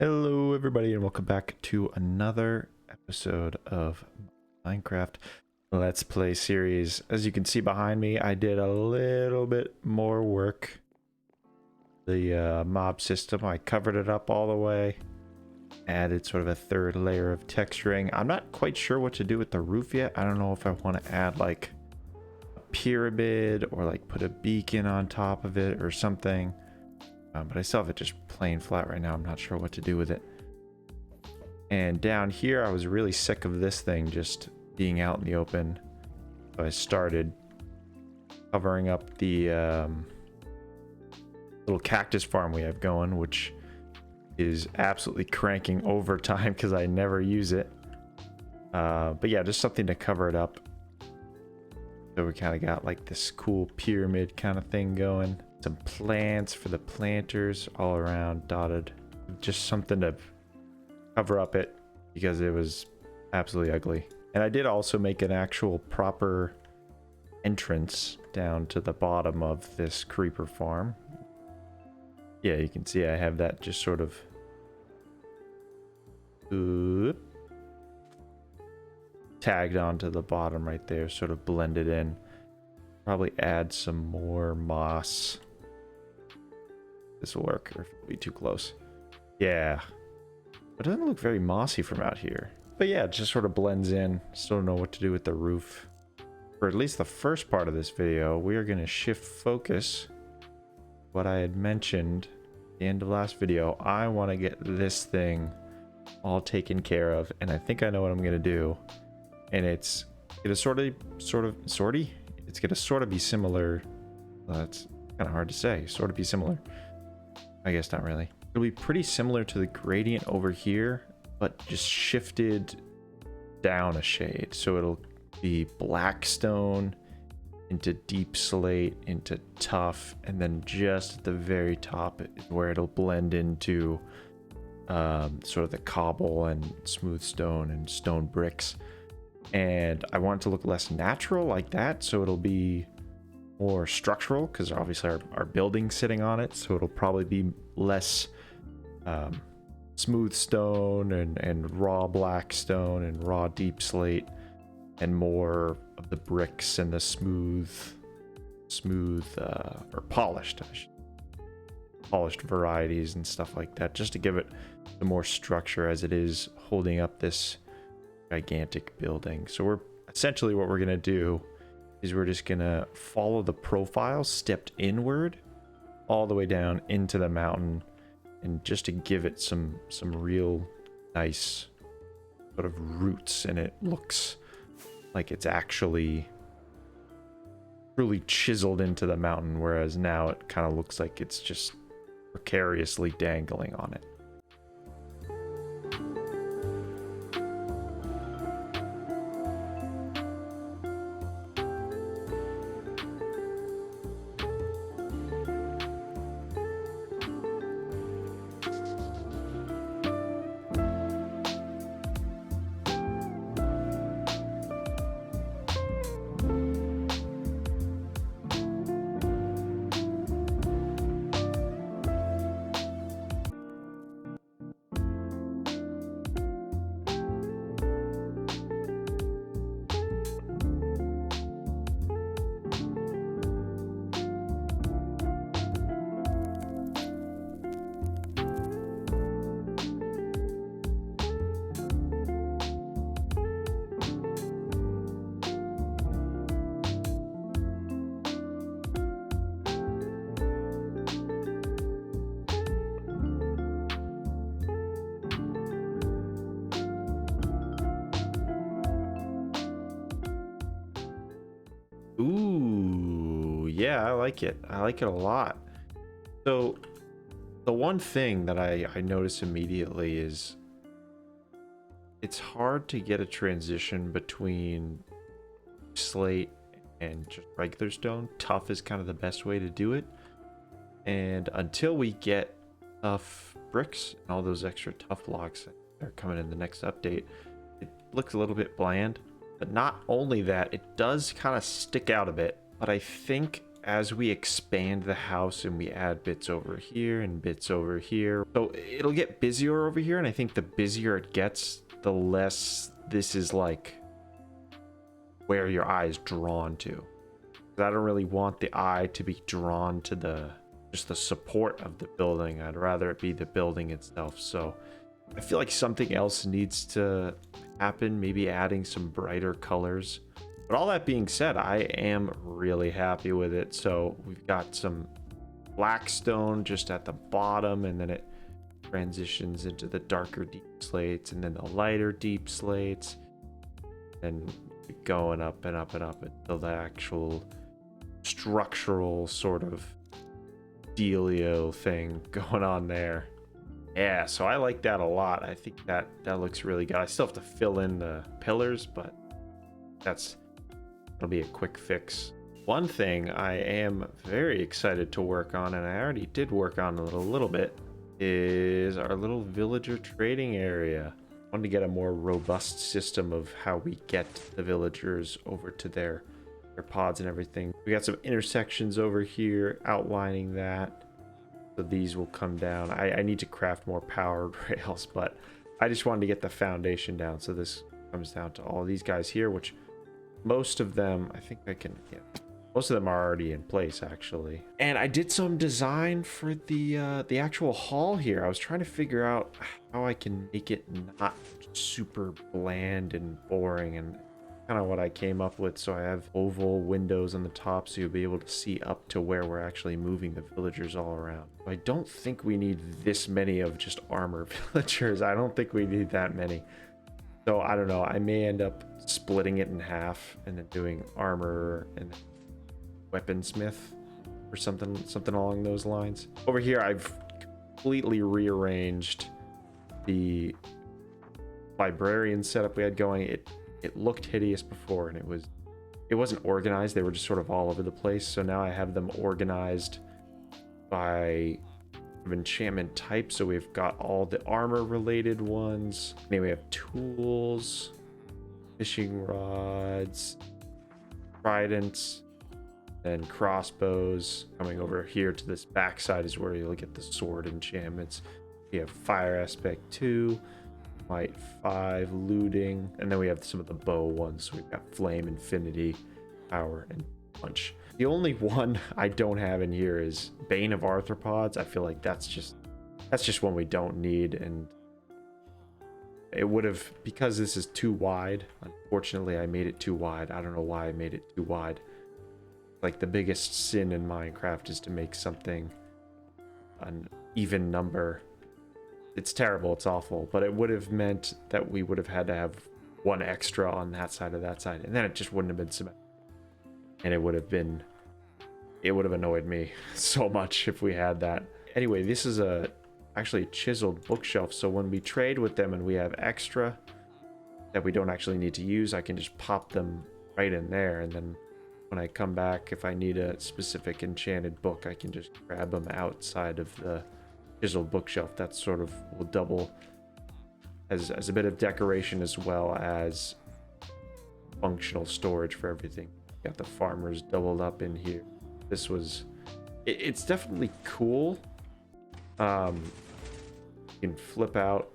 Hello everybody and welcome back to another episode of Minecraft Let's Play series. As you can see behind me, I did a little bit more work. The mob system, I covered it up all the way. Added sort of a third layer of texturing. I'm not quite sure what to do with the roof yet. I don't know if I want to add like a pyramid or like put a beacon on top of it or something. But I still have it just plain flat right now. I'm not sure what to do with it. And down here, I was really sick of this thing just being out in the open. So I started covering up the little cactus farm we have going, which is absolutely cranking overtime because I never use it. But yeah, just something to cover it up. So we kind of got like this cool pyramid kind of thing going. Some plants for the planters all around dotted. Just something to cover up it because it was absolutely ugly. And I did also make an actual proper entrance down to the bottom of this creeper farm. Yeah, you can see I have that just sort of tagged onto the bottom right there, sort of blended in. Probably add some more moss. This will work, or if it'll be too close. Yeah. It doesn't look very mossy from out here. But yeah, it just sort of blends in. Still don't know what to do with the roof. For at least the first part of this video, we are going to shift focus. What I had mentioned at the end of last video, I want to get this thing all taken care of. And I think I know what I'm going to do. And it's going to it's going to sort of be similar. That's kind of hard to say. Sort of be similar. I guess not really. It'll be pretty similar to the gradient over here, but just shifted down a shade. So it'll be black stone into deep slate into tough, and then just at the very top is where it'll blend into sort of the cobble and smooth stone and stone bricks. And I want it to look less natural like that, so it'll be more structural because obviously our building's sitting on it, so it'll probably be less smooth stone and raw black stone and raw deep slate, and more of the bricks and the smooth or polished varieties and stuff like that, just to give it some more structure as it is holding up this gigantic building. So we're essentially, what we're gonna do is we're just gonna follow the profile stepped inward all the way down into the mountain, and just to give it some real nice sort of roots, and it looks like it's actually truly chiseled into the mountain, whereas now it kind of looks like it's just precariously dangling on it. Ooh, yeah, I like it. I like it a lot. So the one thing that I notice immediately is it's hard to get a transition between slate and just regular stone. Tough is kind of the best way to do it. And until we get tough bricks and all those extra tough blocks that are coming in the next update, it looks a little bit bland. But not only that, it does kind of stick out a bit. But I think as we expand the house and we add bits over here and bits over here, so it'll get busier over here, and I think the busier it gets, the less this is like where your eye is drawn to. I don't really want the eye to be drawn to just the support of the building. I'd rather it be the building itself. So I feel like something else needs to happen, maybe adding some brighter colors. But all that being said, I am really happy with it. So we've got some black stone just at the bottom, and then it transitions into the darker deep slates, and then the lighter deep slates, and going up and up and up until the actual structural sort of dealio thing going on there. Yeah, so I like that a lot. I think that looks really good. I still have to fill in the pillars, but it'll be a quick fix. One thing I am very excited to work on, and I already did work on a little bit, is our little villager trading area. I wanted to get a more robust system of how we get the villagers over to their pods and everything. We got some intersections over here outlining that. So these will come down. I need to craft more powered rails, but I just wanted to get the foundation down. So this comes down to all these guys here, which most of them, I think I can, yeah, most of them are already in place actually. And I did some design for the actual hall here. I was trying to figure out how I can make it not super bland and boring, and kind of what I came up with. So I have oval windows on the top, so you'll be able to see up to where we're actually moving the villagers all around. I don't think we need this many of just armor villagers. I don't think we need that many. So I don't know. I may end up splitting it in half and then doing armor and weaponsmith or something along those lines. Over here, I've completely rearranged the librarian setup we had going. It looked hideous before, and it wasn't organized. They were just sort of all over the place. So now I have them organized by enchantment type. So we've got all the armor related ones. Then we have tools, fishing rods, tridents, and crossbows. Coming over here to this backside is where you'll get the sword enchantments. We have fire aspect 2. Might 5, looting, and then we have some of the bow ones. So we've got flame, infinity, power, and punch. The only one I don't have in here is Bane of Arthropods. I feel like that's just one we don't need, and it would have, because this is too wide. Unfortunately, I made it too wide. I don't know why I made it too wide. Like, the biggest sin in Minecraft is to make something an even number. It's terrible, it's awful, but it would have meant that we would have had to have one extra on that side of that side, and then it just wouldn't have been symmetrical. And it would have annoyed me so much if we had that. Anyway, this is actually a chiseled bookshelf, so when we trade with them and we have extra that we don't actually need to use, I can just pop them right in there, and then when I come back, if I need a specific enchanted book, I can just grab them outside of the chiseled bookshelf. That sort of will double as a bit of decoration as well as functional storage for everything. Got the farmers doubled up in here. This was, it's definitely cool. You can flip out,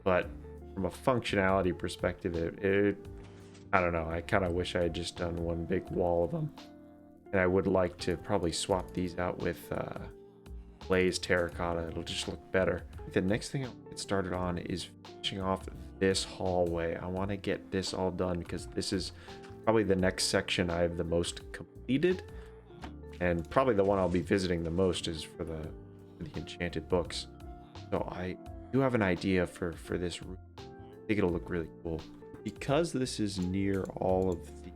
but from a functionality perspective, I don't know. I kind of wish I had just done one big wall of them, and I would like to probably swap these out with glazed terracotta. It'll just look better. The next thing I'll get started on is finishing off this hallway. I want to get this all done because this is probably the next section I have the most completed, and probably the one I'll be visiting the most is for the enchanted books. So I do have an idea for this room. I think it'll look really cool. Because this is near all of the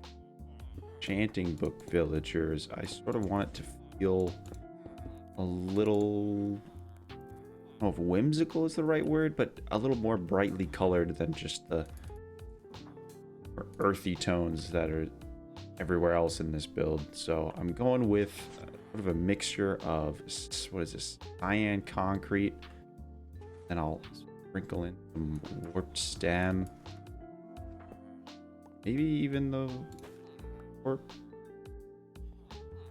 enchanting book villagers, I sort of want it to feel a little, I don't know if whimsical is the right word, but a little more brightly colored than just the earthy tones that are everywhere else in this build. So I'm going with sort of a mixture of, what is this, cyan concrete, then I'll sprinkle in some warped stem, maybe even the warp.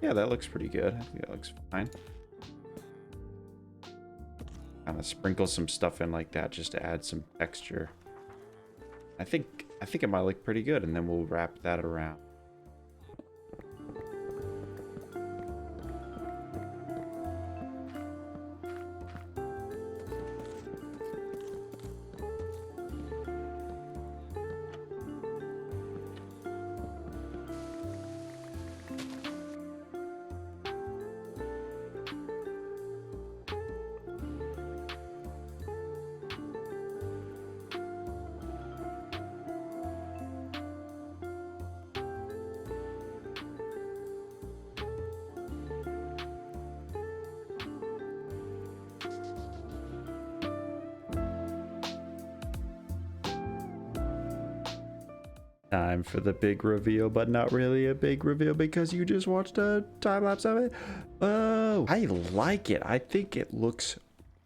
Yeah, that looks pretty good. I think that looks fine. Kind of sprinkle some stuff in like that just to add some texture. I think it might look pretty good, and then we'll wrap that around. Time for the big reveal, but not really a big reveal because you just watched a time lapse of it. Oh, I like it. I think it looks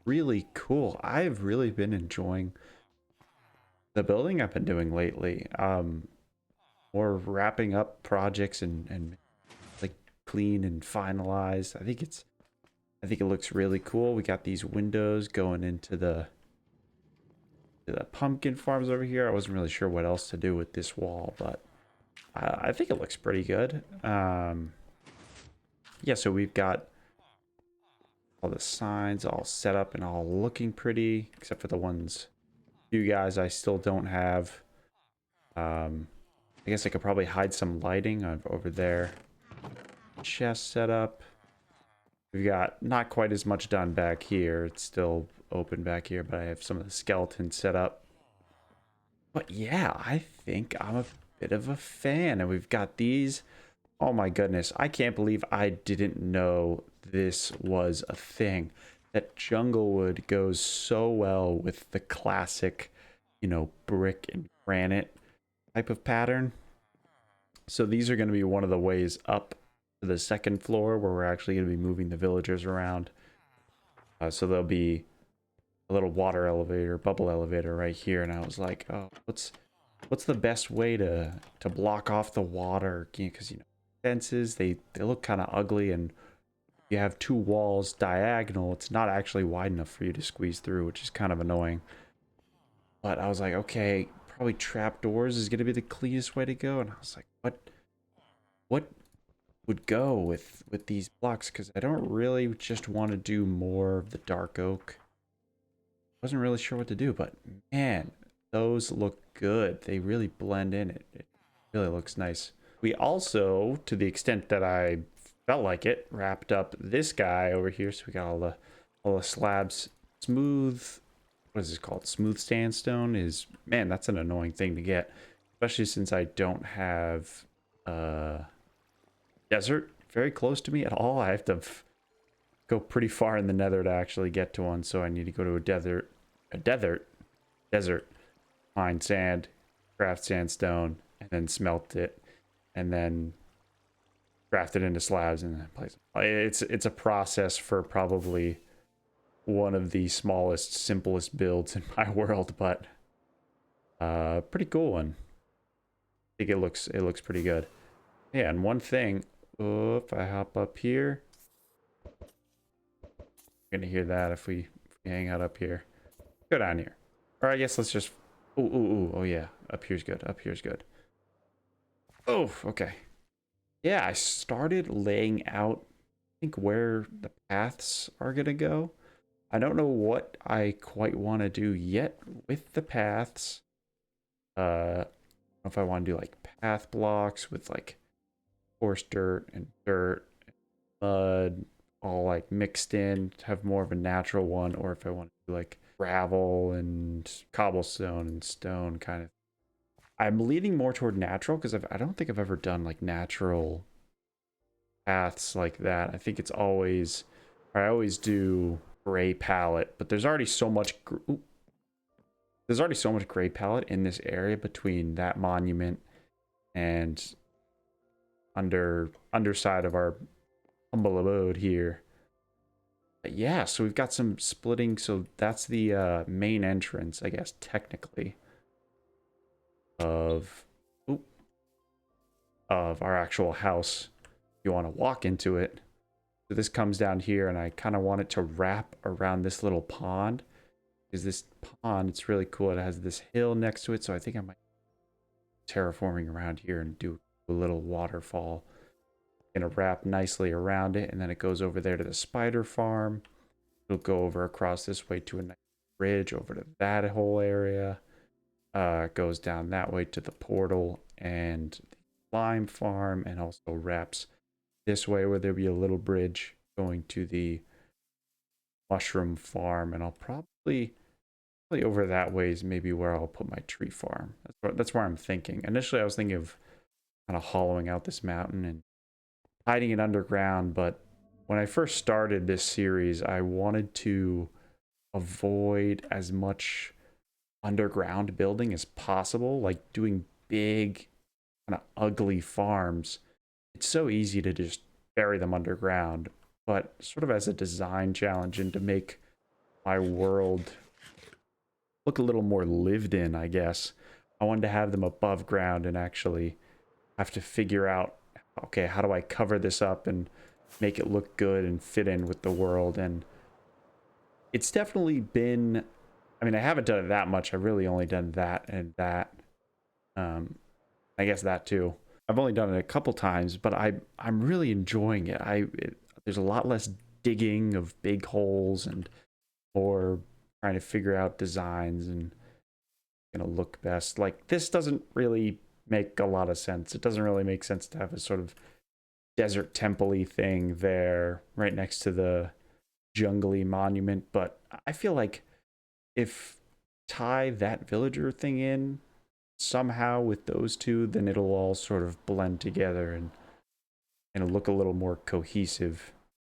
really cool. I've really been enjoying the building I've been doing lately. More wrapping up projects and like clean and finalized. I think it looks really cool. We got these windows going into the pumpkin farms over here. I wasn't really sure what else to do with this wall, but I think it looks pretty good. Yeah, so we've got all the signs all set up and all looking pretty, except for the ones you guys I still don't have. I guess I could probably hide some lighting over there. Chest set up. We've got not quite as much done back here. It's still open back here, but I have some of the skeletons set up. But yeah, I think I'm a bit of a fan. And we've got these. Oh my goodness. I can't believe I didn't know this was a thing. That jungle wood goes so well with the classic, you know, brick and granite type of pattern. So these are going to be one of the ways up to the second floor where we're actually going to be moving the villagers around. So there'll be a little water elevator, bubble elevator right here, and I was like, oh, what's the best way to block off the water? Because you know, fences they look kind of ugly, and you have two walls diagonal. It's not actually wide enough for you to squeeze through, which is kind of annoying. But I was like, okay, probably trapdoors is gonna be the cleanest way to go, and I was like, what would go with these blocks? Because I don't really just want to do more of the dark oak. Wasn't really sure what to do, but man, those look good. They really blend in. It really looks nice. We also, to the extent that I felt like it, wrapped up this guy over here. So we got all the slabs. Smooth, what is this called? Smooth sandstone is, man, that's an annoying thing to get. Especially since I don't have desert very close to me at all. I have to go pretty far in the nether to actually get to one, so I need to go to a desert, mine sand, craft sandstone, and then smelt it, and then craft it into slabs and then place it. It's a process for probably one of the smallest, simplest builds in my world, but pretty cool one. I think it looks pretty good. Yeah, and one thing, if I hop up here, gonna hear that if we hang out up here. Go down here. Or I guess let's just... Oh yeah. Up here's good. Up here's good. Oh, okay. Yeah, I started laying out, I think, where the paths are gonna go. I don't know what I quite want to do yet with the paths. I don't know if I want to do like path blocks with like coarse dirt and mud all like mixed in to have more of a natural one, or if I want to do like gravel and cobblestone and stone kind of. I'm leaning more toward natural because I don't think I've ever done like natural paths like that. I think I always do gray palette, but there's already so much gray palette in this area between that monument and underside of our humble abode here. But yeah, so we've got some splitting. So that's the main entrance, I guess, technically, of our actual house. you want to walk into it. So this comes down here, and I kind of want it to wrap around this little pond. Because this pond, it's really cool. It has this hill next to it, so I think I might terraforming around here and do a little waterfall. Gonna wrap nicely around it, and then it goes over there to the spider farm. It'll go over across this way to a nice bridge over to that whole area. It goes down that way to the portal and the lime farm, and also wraps this way where there'll be a little bridge going to the mushroom farm, and I'll probably over that way is maybe where I'll put my tree farm. That's where I'm thinking. Initially, I was thinking of kind of hollowing out this mountain and hiding it underground, but when I first started this series, I wanted to avoid as much underground building as possible, like doing big, kind of ugly farms. It's so easy to just bury them underground, but sort of as a design challenge and to make my world look a little more lived in, I guess. I wanted to have them above ground and actually have to figure out, okay, how do I cover this up and make it look good and fit in with the world? And it's definitely been, I mean, I haven't done it that much. I've really only done that and that. I guess that too. I've only done it a couple times, but I'm really enjoying it. There's a lot less digging of big holes and more trying to figure out designs and gonna look best. Like, this doesn't really make a lot of sense. It doesn't really make sense to have a sort of desert temple-y thing there right next to the jungly monument, but I feel like if tie that villager thing in somehow with those two, then it'll all sort of blend together and look a little more cohesive.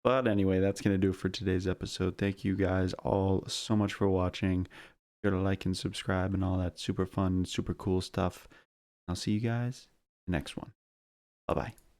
But anyway, that's going to do it for today's episode. Thank you guys all so much for watching. Be sure to like and subscribe and all that super fun, super cool stuff. I'll see you guys in the next one. Bye-bye.